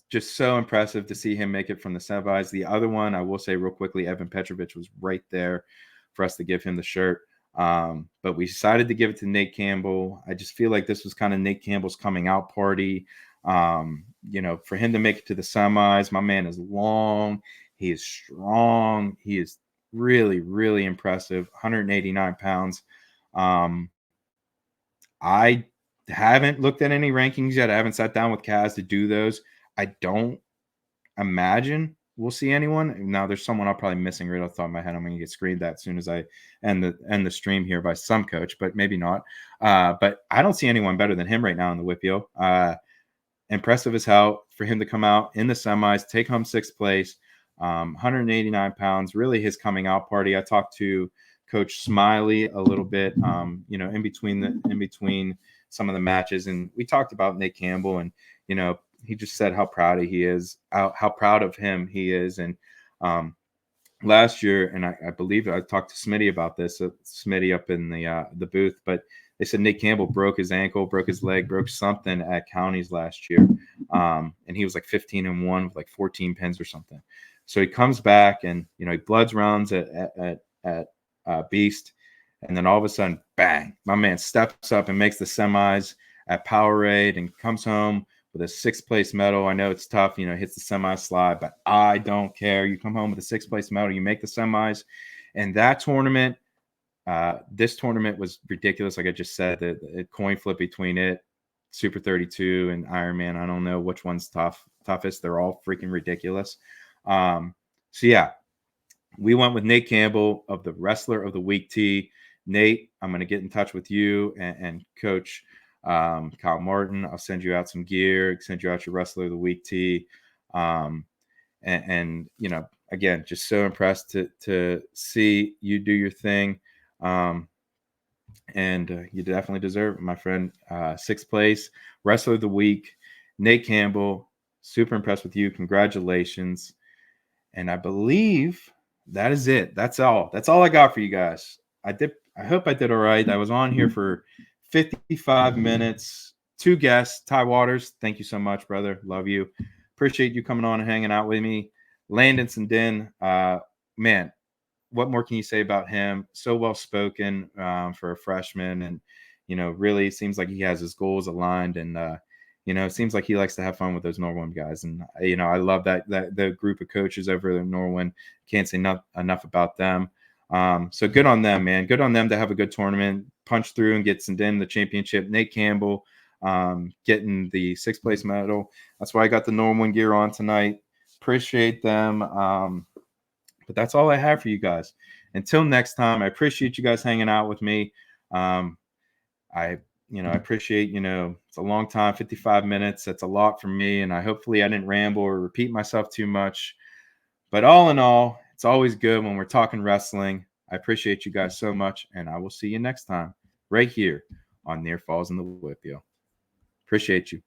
just so impressive to see him make it from the semis. The other one, I will say real quickly, Evan Petrovich was right there for us to give him the shirt. But we decided to give it to Nate Campbell. I just feel like this was kind of Nate Campbell's coming out party. For him to make it to the semis, my man is long. He is strong. He is really, really impressive. 189 pounds. I haven't looked at any rankings yet. I haven't sat down with Kaz to do those. I don't imagine we'll see anyone. Now, there's someone I'll probably missing right off the top of my head. I'm going to get screamed at as soon as I end the stream here by some coach, but maybe not. But I don't see anyone better than him right now in the WPIAL. Impressive as hell for him to come out in the semis, take home 6th place, 189 pounds, really his coming out party. I talked to Coach Smiley a little bit, in between some of the matches, and we talked about Nate Campbell, and he just said how proud he is, how proud of him he is. And last year, and I believe I talked to Smitty about this, Smitty up in the booth, but they said Nate Campbell broke his ankle, broke his leg, broke something at counties last year. And he was like 15-1 with like 14 pins or something. So he comes back and, he bloods rounds at Beast. And then all of a sudden, bang, my man steps up and makes the semis at Powerade and comes home with a 6th place medal. I know it's tough, hits the semi slide, but I don't care. You come home with a 6th place medal, you make the semis. And that tournament, this tournament was ridiculous. Like I just said, the coin flip between it, Super 32 and Ironman. I don't know which one's toughest. They're all freaking ridiculous. So yeah, we went with Nate Campbell of the Wrestler of the Week tee. Nate, I'm going to get in touch with you and Coach Kyle Martin. I'll send you out some gear, send you out your Wrestler of the Week tee. And again, just so impressed to see you do your thing. And you definitely deserve it, my friend. 6th place, Wrestler of the Week, Nate Campbell. Super impressed with you. Congratulations. And I believe that is it. That's all. That's all I got for you guys. I hope I did all right. I was on here for 55 minutes. 2 guests, Ty Watters. Thank you so much, brother. Love you. Appreciate you coming on and hanging out with me. Landon Sundin, man, what more can you say about him? So well spoken for a freshman, and really seems like he has his goals aligned, and it seems like he likes to have fun with those Norwin guys. And I love that the group of coaches over in Norwin. Can't say enough about them. So good on them, man. Good on them to have a good tournament, punch through and get Sundin the championship. Nate Campbell getting the 6th place medal. That's why I got the Norwin gear on tonight. Appreciate them. But that's all I have for you guys. Until next time, I appreciate you guys hanging out with me. I I appreciate, it's a long time, 55 minutes. That's a lot for me. And hopefully I didn't ramble or repeat myself too much. But all in all, it's always good when we're talking wrestling. I appreciate you guys so much. And I will see you next time right here on Near Falls in the WPIAL. Appreciate you.